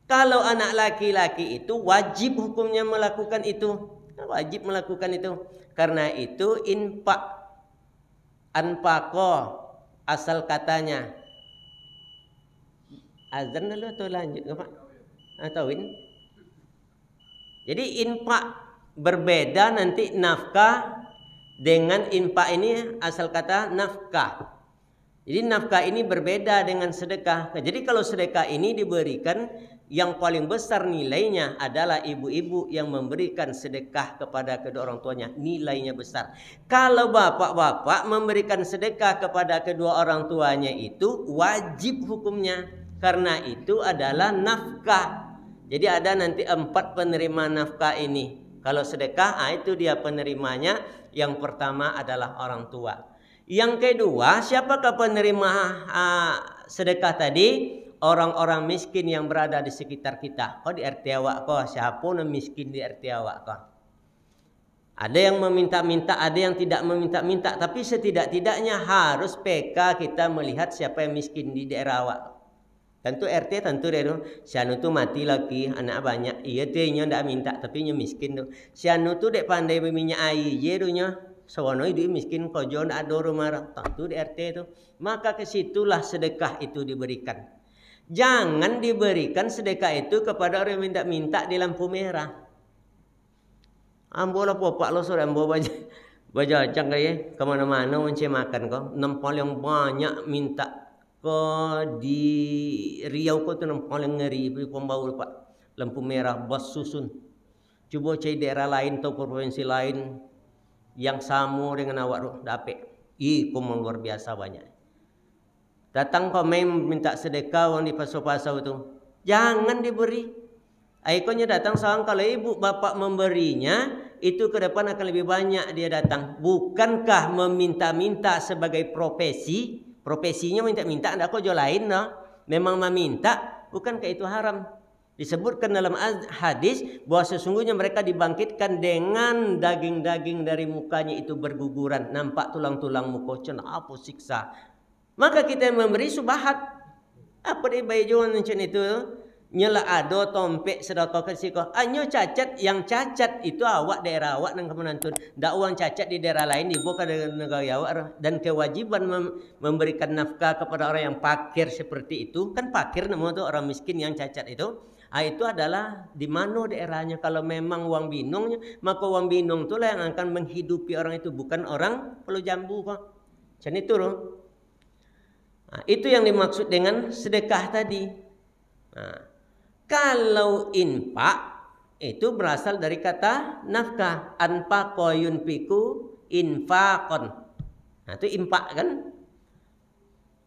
Kalau anak laki-laki itu wajib hukumnya melakukan itu. Wajib melakukan itu. Karena itu infak. Anfaqo asal katanya. Azan dulu atau lanjut Pak? Atauin? Jadi infak berbeda nanti nafkah dengan infak ini asal kata nafkah. Jadi nafkah ini berbeda dengan sedekah. Jadi kalau sedekah ini diberikan, yang paling besar nilainya adalah ibu-ibu yang memberikan sedekah kepada kedua orang tuanya. Nilainya besar. Kalau bapak-bapak memberikan sedekah kepada kedua orang tuanya itu wajib hukumnya. Karena itu adalah nafkah. Jadi ada nanti 4 penerima nafkah ini. Kalau sedekah, itu dia penerimanya. Yang pertama adalah orang tua. Yang kedua, siapakah penerima sedekah tadi? Orang-orang miskin yang berada di sekitar kita. Kok di RT awak kok? Siapa yang miskin di RT awak kok? Ada yang meminta-minta, ada yang tidak meminta-minta. Tapi setidak-tidaknya harus PK kita melihat siapa yang miskin di daerah awak. Tentu RT tentu dia tu. Sianu tu mati lagi, anak banyak. Iya tu nya ndak minta tapi nya miskin tu. Sianu tu dek pandai berminyak air je tu nya. Sawono dia miskin kojo ndak ada rumah. Tentu di RT tu. Maka ke situlah sedekah itu diberikan. Jangan diberikan sedekah itu kepada orang yang minta-minta di lampu merah. Ambo lah popak lo sore ambo baca kaya kemana-mana mencari makan kau. Nempel yang banyak minta. Kau di Riau kau tu paling ngeri pembau Pak. Lampu merah bos susun. Cuba cari daerah lain atau provinsi lain yang sama dengan awak tu dapat. Kau luar biasa banyak. Datang kau main minta sedekah orang di pasau-pasau tu. Jangan diberi. Aikonya datang seorang kalau ibu bapak memberinya itu ke depan akan lebih banyak dia datang. Bukankah meminta-minta sebagai profesi? Profesinya minta-minta, tidak kau jual lain, no? Memang meminta, bukankah itu haram? Disebutkan dalam hadis bahwa sesungguhnya mereka dibangkitkan dengan daging-daging dari mukanya itu berguguran, nampak tulang-tulang muka, apa siksa. Maka kita memberi subahat. Apa dia bayi jual macam itu? Nyala ado tompek sedekah kesiko. Anyo cacat, yang cacat itu awak daerah awak nang kemenantun. Ndak uang cacat di daerah lain dibuka dengan negara awak. Dan kewajiban memberikan nafkah kepada orang yang fakir seperti itu, kan fakir namanya tu orang miskin yang cacat itu. Itu adalah di mana daerahnya. Kalau memang uang binongnya, maka uang binong itulah yang akan menghidupi orang itu, bukan orang perlu jambu kok. Macam itu loh. Itu yang dimaksud dengan sedekah tadi. Kalau infak itu berasal dari kata nafkah. Anfaqa yunfiku infaqon. Itu infak kan?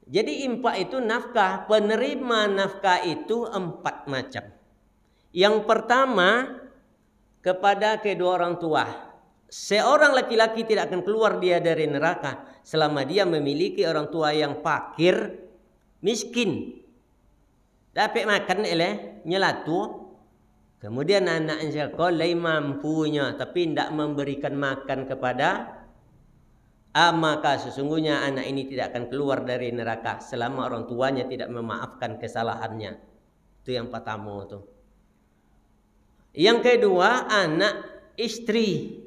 Jadi infak itu nafkah. Penerima nafkah itu 4 macam. Yang pertama kepada kedua orang tua. Seorang laki-laki tidak akan keluar dia dari neraka selama dia memiliki orang tua yang fakir, miskin. Dapat makan nyelatu. Kemudian anak sekolah mampunya tapi tidak memberikan makan kepada, maka sesungguhnya anak ini tidak akan keluar dari neraka selama orang tuanya tidak memaafkan kesalahannya. Itu yang pertama tu. Yang kedua, anak istri.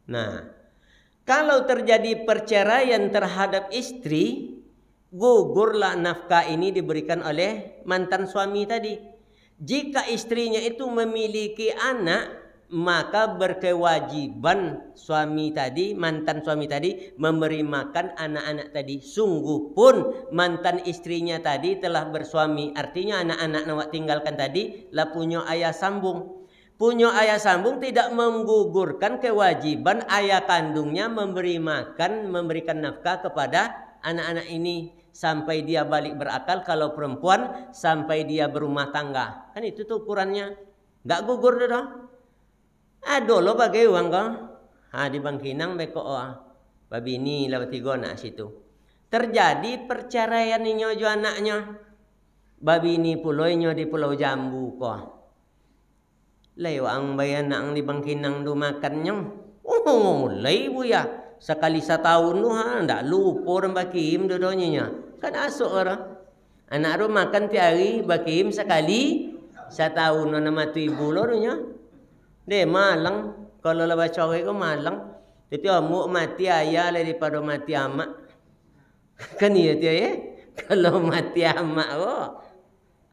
Nah, kalau terjadi perceraian terhadap istri, gugurlah nafkah ini diberikan oleh mantan suami tadi. Jika istrinya itu memiliki anak, maka berkewajiban suami tadi, mantan suami tadi, memberi makan anak-anak tadi. Sungguh pun mantan istrinya tadi telah bersuami. Artinya anak-anak nawak tinggalkan tadi lah punya ayah sambung. Punya ayah sambung tidak menggugurkan kewajiban ayah kandungnya memberi makan, memberikan nafkah kepada anak-anak ini sampai dia balik berakal. Kalau perempuan sampai dia berumah tangga. Kan itu tuh ukurannya. Enggak gugur dah. Ada lo bagai uang kau. Di Bangkinang beko babi ini lah tiga nak situ. terjadi perceraian inyo jo anaknya. Babi ini pulaunya di Pulau Jambu kok. Lewang bayan ang di Bangkinang do makannya. Oh, mulai bu ya. Sekali setahun tu ndak lupa orang bakim dodonya. Kan asuk orang. Anak ro makan tiap hari bakim sekali setahun nama tu ibu lorunya. Dia malang kalau lepas sore ko malang. Jadi amuk mati ayah daripada mati amak. Kan iya tu ya. Kalau mati amak ko.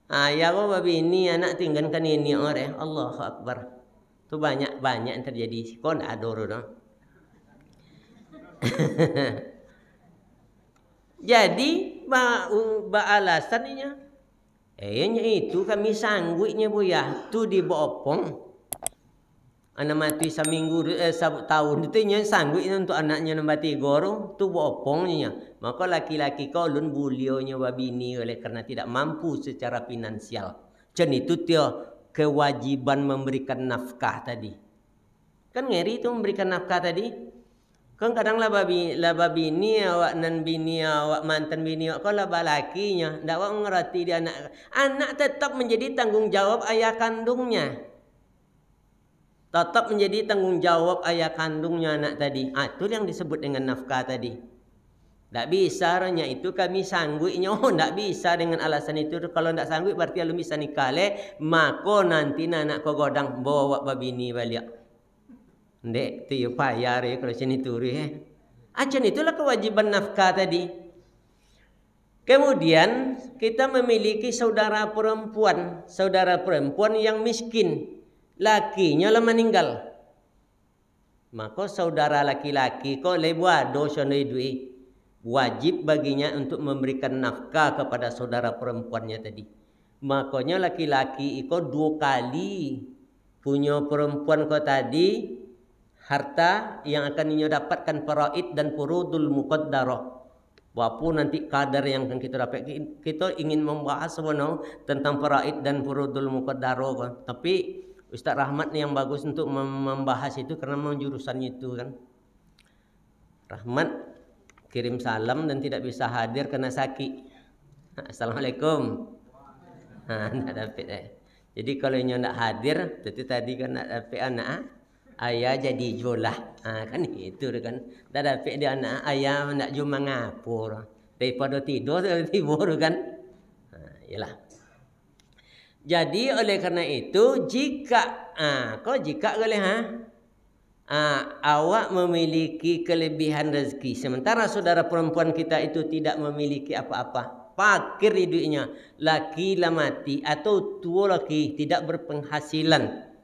Ayah ko babi ini anak tinggalkan ini orang. Allahu Akbar. Tu banyak yang terjadi. Kau ndak ada orang. Jadi alasannya itu kami sanggupnya bu ya tu di bopong anak mati seminggu tahun itu nya sanggup untuk anaknya nombor 3 tu bopongnya maka laki-laki kau lun bulionya babini oleh karena tidak mampu secara finansial dan itu dia kewajiban memberikan nafkah tadi kan ngeri itu memberikan nafkah tadi. Kan kadang lah babi ni awak nan bini awak mantan bini awak kalau lakinya ndak awak ngerti dia anak tetap menjadi tanggung jawab ayah kandungnya. Tetap menjadi tanggung jawab ayah kandungnya anak tadi. Itu yang disebut dengan nafkah tadi. Ndak bisa ranya itu kami sanggupnya. Oh ndak bisa dengan alasan itu. Kalau ndak sanggup berarti lu bisa nikah le, maka nanti anak kau godang bawa babi ni balik. Ndek tu payah ya kalau sini turi acan itulah kewajiban nafkah tadi. Kemudian kita memiliki saudara perempuan yang miskin, lakinya lah meninggal. Maka saudara laki-laki kok lebuah dosa duit wajib baginya untuk memberikan nafkah kepada saudara perempuannya tadi. Makanya laki-laki itu 2 kali punya perempuan kau tadi harta yang akan inyo dapatkan faraid dan furudul muqaddarah. Walaupun nanti kadar yang akan kita dapat, kita ingin membahas sebenarnya tentang faraid dan furudul muqaddarah. Tapi Ustaz Rahmat yang bagus untuk membahas itu karena memang jurusan itu kan. Rahmat kirim salam dan tidak bisa hadir karena sakit. Assalamualaikum. Tidak dapat. Jadi kalau inyo nak hadir, tadi kan nak dapat anak ayah jadi jolah kan itu kan dah dapat dia anak ayah nak cuma ngapur daripada tidur kan yalah. Jadi oleh karena itu jika oleh awak memiliki kelebihan rezeki sementara saudara perempuan kita itu tidak memiliki apa-apa fakir hidupnya laki lah mati atau tua laki tidak berpenghasilan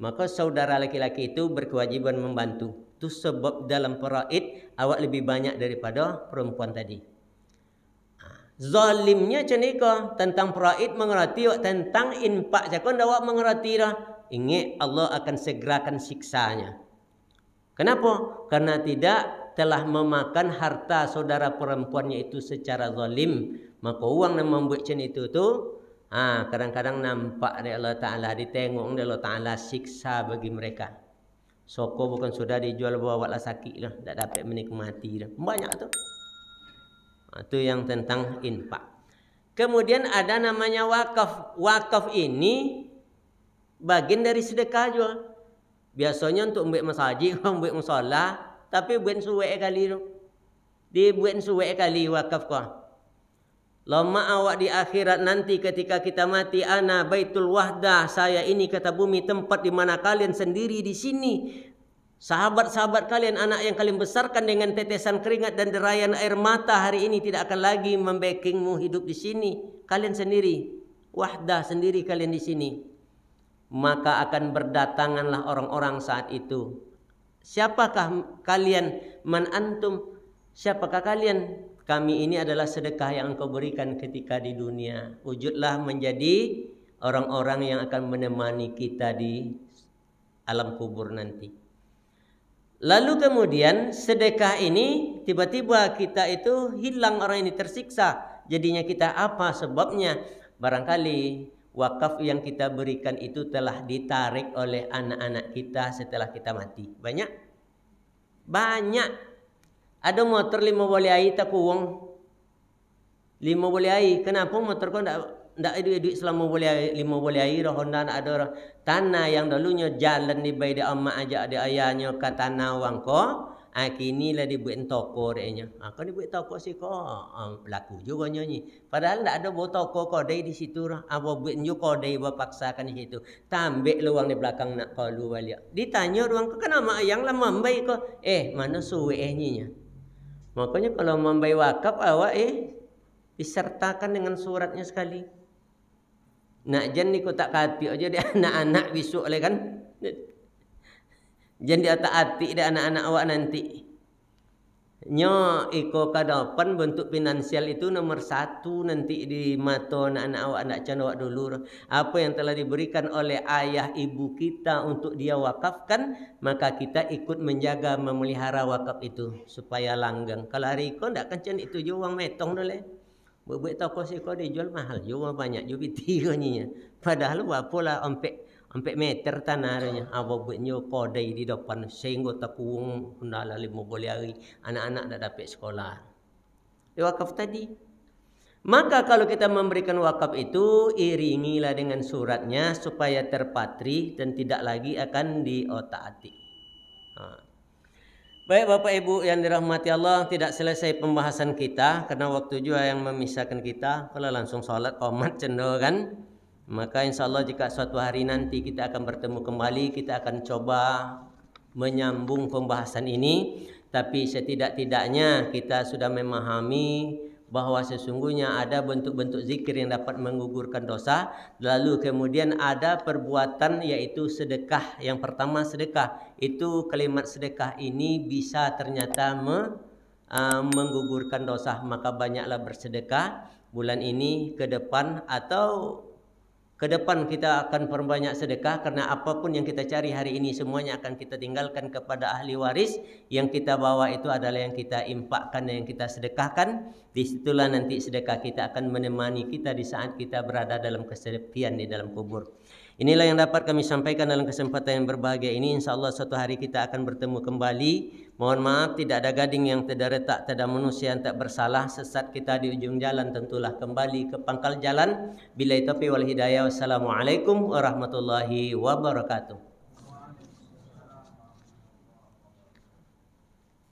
maka saudara laki-laki itu berkewajiban membantu. Itu sebab dalam faraid awak lebih banyak daripada perempuan tadi. Zalimnya cenika tentang faraid mengerti tentang infak. Cakap awak mengerti dah. Ingat Allah akan segerakan siksanya. Kenapa? Karena tidak telah memakan harta saudara perempuannya itu secara zalim. Maka uang yang membuat macam itu tu kadang-kadang nampak dari Allah Ta'ala ditengok dari Allah Ta'ala siksa bagi mereka. Soko bukan sudah dijual bawa lah sakit lah, tak dapat menikmati dah. Banyak tu. Itu yang tentang infak. Kemudian ada namanya wakaf. Wakaf ini bagian dari sedekah juga. Biasanya untuk buat masjid, buat musala, tapi buat suwek kali tu. Dia buat suwek kali wakaf kau. Lama awak di akhirat nanti ketika kita mati ana baitul wahdah saya ini kata bumi tempat di mana kalian sendiri di sini sahabat-sahabat kalian anak yang kalian besarkan dengan tetesan keringat dan derayan air mata hari ini tidak akan lagi membackingmu hidup di sini kalian sendiri wahdah sendiri kalian di sini maka akan berdatanganlah orang-orang saat itu siapakah kalian man antum siapakah kalian kami ini adalah sedekah yang engkau berikan ketika di dunia. Wujudlah menjadi orang-orang yang akan menemani kita di alam kubur nanti. Lalu kemudian sedekah ini tiba-tiba kita itu hilang orang ini tersiksa. Jadinya kita apa sebabnya? Barangkali wakaf yang kita berikan itu telah ditarik oleh anak-anak kita setelah kita mati. Banyak. Ada motor 5 boleh air tak uang. 5 boleh air. Kenapa motor kau ndak ada duit selama boleh 5 boleh air dah Honda nak ada dah. Tanah yang dulunya jalan di bayi dia amak ajak dia ayahnya ke tanah wang ko. Kini lah dibuat toko dia nya. Kau dibuat toko sih ko. Laku juga nyanyi. Padahal ndak ada buat toko kodai di situ dah. Apa buat nyu kodai berpaksakan di situ. Tambik luang di belakang nak kalu balik. Ditanya ruang ke kenapa yang lama membaik ko. Mana suwe nya. Makanya kalau membaik wakaf awak disertakan dengan suratnya sekali. Nak jan ni ko tak kati aja dia anak-anak besok le kan. Jan dia tak hati dia anak-anak awak nanti. Nyo iko kadapan bentuk finansial itu nomor 1 nanti di mata anak-anak awak nak can awak dulu. Apa yang telah diberikan oleh ayah ibu kita untuk dia wakafkan, maka kita ikut menjaga memelihara wakaf itu supaya langgeng. Kalau hari iko ndak kan itu jo wang metong dole. Buat toko siko dijual mahal juga banyak juga tiga-nya. Padahal apalah sampai meter tanahnya. Apa buatnya kodai di depan sehingga takuung hendaklah 5 boleh hari anak-anak dah dapat sekolah. Di wakaf tadi. Maka kalau kita memberikan wakaf itu iringilah dengan suratnya supaya terpatri dan tidak lagi akan diotak-atik. Baik Bapak Ibu yang dirahmati Allah, tidak selesai pembahasan kita karena waktu juga yang memisahkan kita. Kalau langsung sholat qomat cendol kan. Maka insya Allah jika suatu hari nanti kita akan bertemu kembali, kita akan coba menyambung pembahasan ini. Tapi setidak-tidaknya kita sudah memahami bahwa sesungguhnya ada bentuk-bentuk zikir yang dapat menggugurkan dosa. Lalu kemudian ada perbuatan yaitu sedekah. Yang pertama sedekah. Itu kalimat sedekah ini bisa ternyata menggugurkan dosa. Maka banyaklah bersedekah bulan ini ke depan atau ke depan kita akan perbanyak sedekah karena apapun yang kita cari hari ini semuanya akan kita tinggalkan kepada ahli waris. Yang kita bawa itu adalah yang kita infakkan dan yang kita sedekahkan. Disitulah nanti sedekah kita akan menemani kita di saat kita berada dalam kesepian di dalam kubur. Inilah yang dapat kami sampaikan dalam kesempatan yang berbahagia ini. InsyaAllah suatu hari kita akan bertemu kembali. Mohon maaf tidak ada gading yang terletak, tidak ada manusia yang tak bersalah. Sesat kita di ujung jalan tentulah kembali ke pangkal jalan. Billahi taufiq wal hidayah. Wassalamualaikum warahmatullahi wabarakatuh.